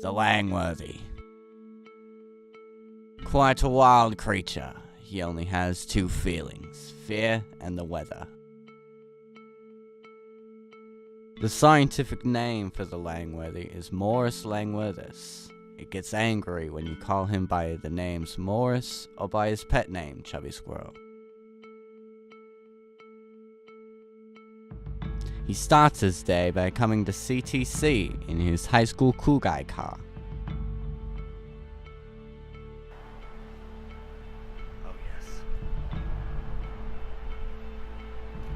the Langworthy. Quite a wild creature, he only has two feelings, fear and the weather. The scientific name for the Langworthy is Morus langworthus. It gets angry when you call him by the names Morris or by his pet name, Chubby Squirrel. He starts his day by coming to CTC in his high school cool guy car. Oh yes.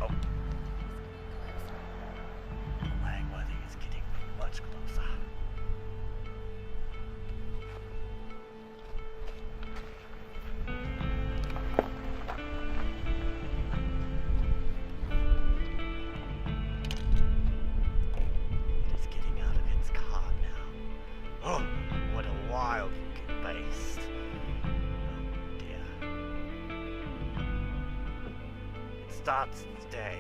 Oh. Langworthy is getting much closer. Oh, what a wild looking beast. Oh dear. It starts its day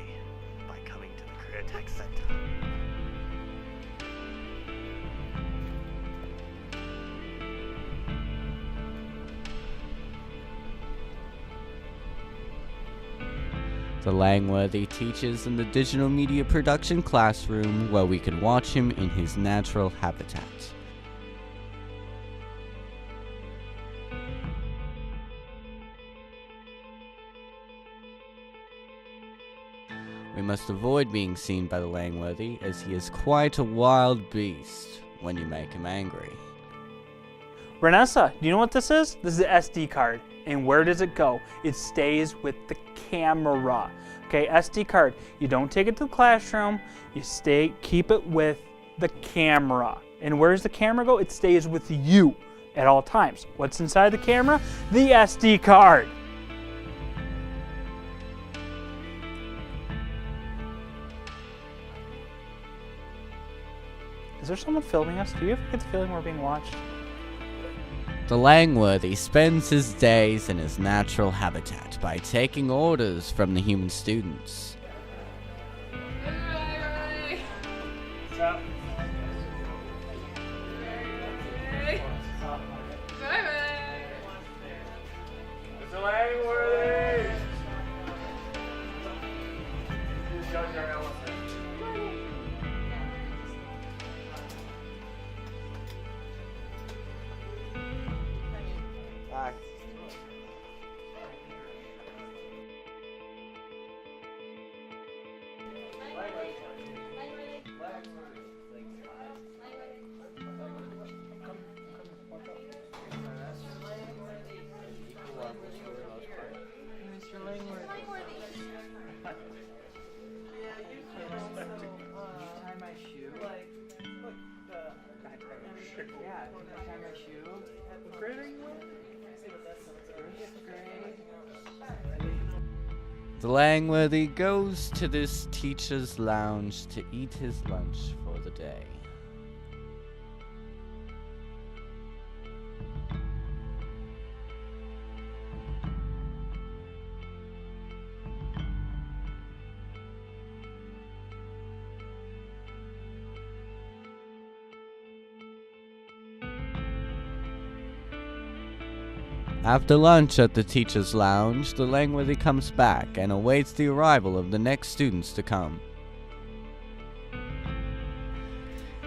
by coming to the Career Tech Center. The Langworthy teaches in the digital media production classroom where we can watch him in his natural habitat. We must avoid being seen by the Langworthy as he is quite a wild beast when you make him angry. Renessa, do you know what this is? This is the SD card. And where does it go? It stays with the camera. Okay, SD card. You don't take it to the classroom. You keep it with the camera. And where does the camera go? It stays with you at all times. What's inside the camera? The SD card. Is there someone filming us? Do you ever get the feeling we're being watched? The Langworthy spends his days in his natural habitat by taking orders from the human students. What's up? It's a Langworthy! Show your elephant. Bye. Mr. Langworthy. Yeah, you can also tie my shoe. Like, look, yeah, can I tie my shoe? What grade are you in? See what that sounds like. 5th grade. The Langworthy goes to this teacher's lounge to eat his lunch for the day. After lunch at the teacher's lounge, the Langworthy comes back and awaits the arrival of the next students to come.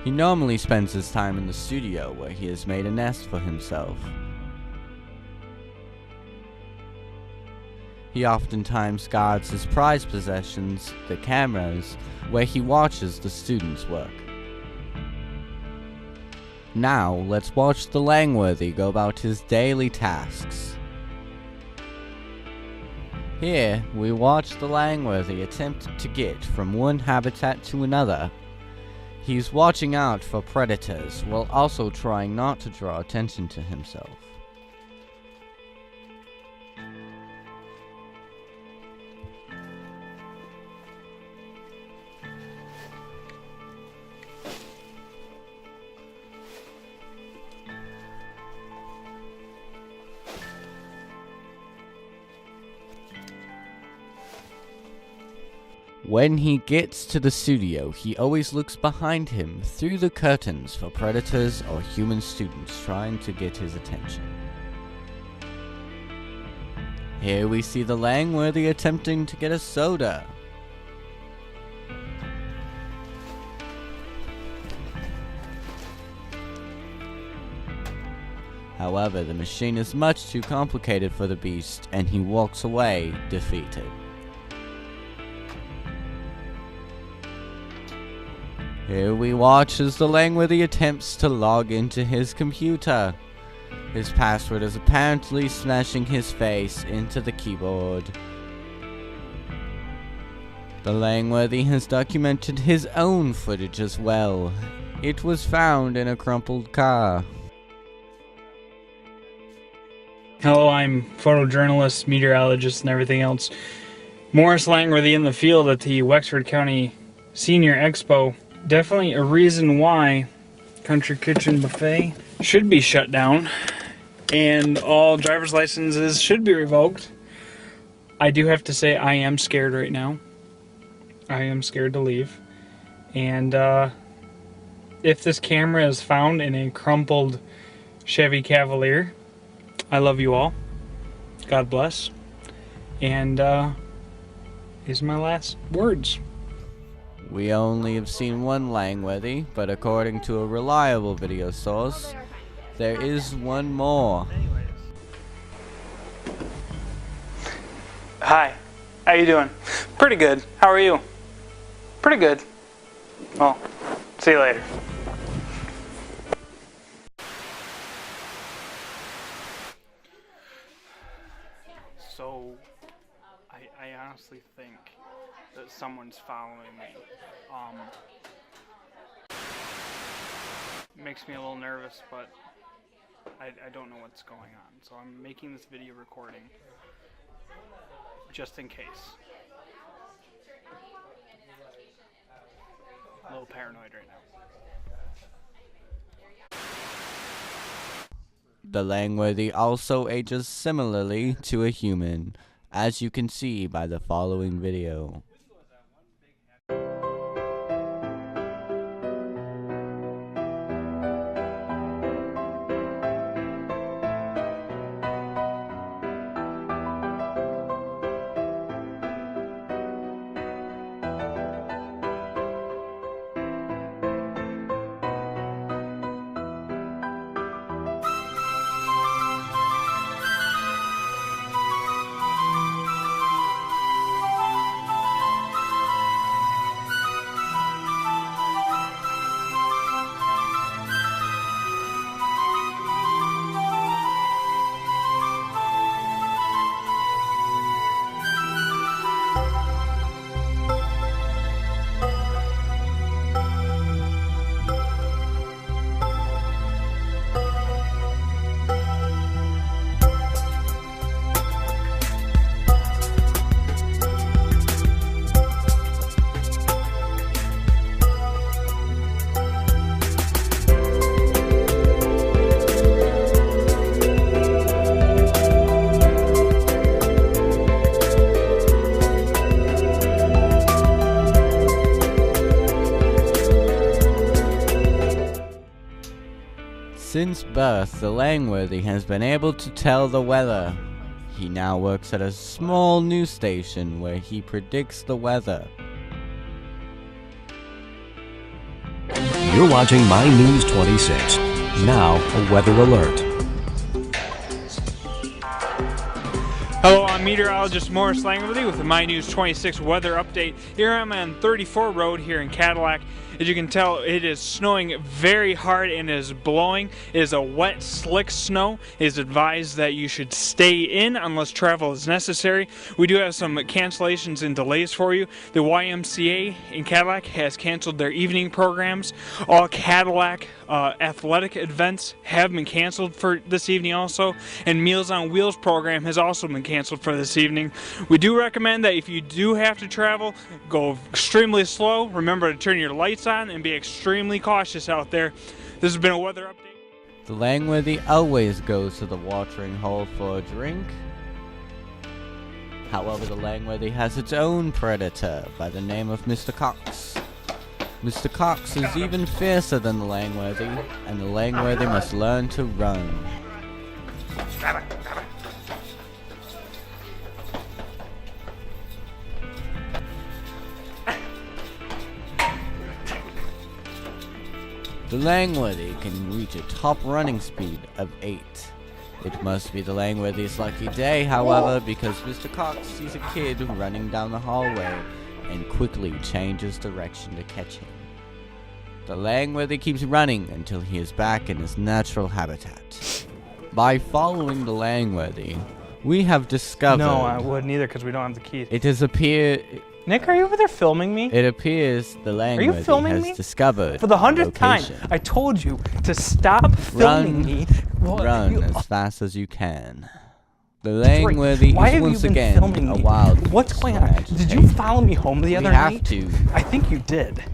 He normally spends his time in the studio where he has made a nest for himself. He oftentimes guards his prized possessions, the cameras, where he watches the students work. Now, let's watch the Langworthy go about his daily tasks. Here, we watch the Langworthy attempt to get from one habitat to another. He's watching out for predators while also trying not to draw attention to himself. When he gets to the studio, he always looks behind him through the curtains for predators or human students trying to get his attention. Here we see the Langworthy attempting to get a soda. However, the machine is much too complicated for the beast, and he walks away defeated. Here we watch as the Langworthy attempts to log into his computer. His password is apparently smashing his face into the keyboard. The Langworthy has documented his own footage as well. It was found in a crumpled car. Hello, I'm photojournalist, meteorologist, and everything else. Morris Langworthy in the field at the Wexford County Senior Expo. Definitely a reason why Country Kitchen Buffet should be shut down and all driver's licenses should be revoked. I do have to say I am scared right now. I am scared to leave. And if this camera is found in a crumpled Chevy Cavalier, I love you all. God bless. And these are my last words. We only have seen one Langworthy, but according to a reliable video source, there is one more. Hi, how you doing? Pretty good. How are you? Pretty good. Well, see you later. So, I honestly think that someone's following me. Makes me a little nervous, but I don't know what's going on. So I'm making this video recording just in case. A little paranoid right now. The Langworthy also ages similarly to a human, as you can see by the following video. Since birth, the Langworthy has been able to tell the weather. He now works at a small news station where he predicts the weather. You're watching My News 26. Now, a weather alert. Hello, I'm meteorologist Morris Langworthy with the My News 26 weather update. Here I'm on 34 Road here in Cadillac. As you can tell, it is snowing very hard and it is blowing. It is a wet, slick snow. It is advised that you should stay in unless travel is necessary. We do have some cancellations and delays for you. The YMCA in Cadillac has canceled their evening programs. All Cadillac athletic events have been canceled for this evening also, and Meals on Wheels program has also been canceled for this evening. We do recommend that if you do have to travel, go extremely slow. Remember to turn your lights on and be extremely cautious out there. This has been a weather update. The Langworthy always goes to the watering hole for a drink. However, the Langworthy has its own predator by the name of Mr. Cox. Mr. Cox is even fiercer than the Langworthy, and the Langworthy must learn to run. Grab it, grab it. The Langworthy can reach a top running speed of 8. It must be the Langworthy's lucky day, however, because Mr. Cox sees a kid running down the hallway and quickly changes direction to catch him. The Langworthy keeps running until he is back in his natural habitat. By following the Langworthy, we have discovered... No, I wouldn't either because we don't have the keys. It has appeared... Nick, are you over there filming me? It appears the Langworthy filming has me? discovered For the 100th time, location. I told you to stop filming me. Well, Run as fast as you can. The Langworthy Why is have you once been again filming a me? wild What's beast going of on? Did you agitation. follow me home the other We have night? to. I think you did.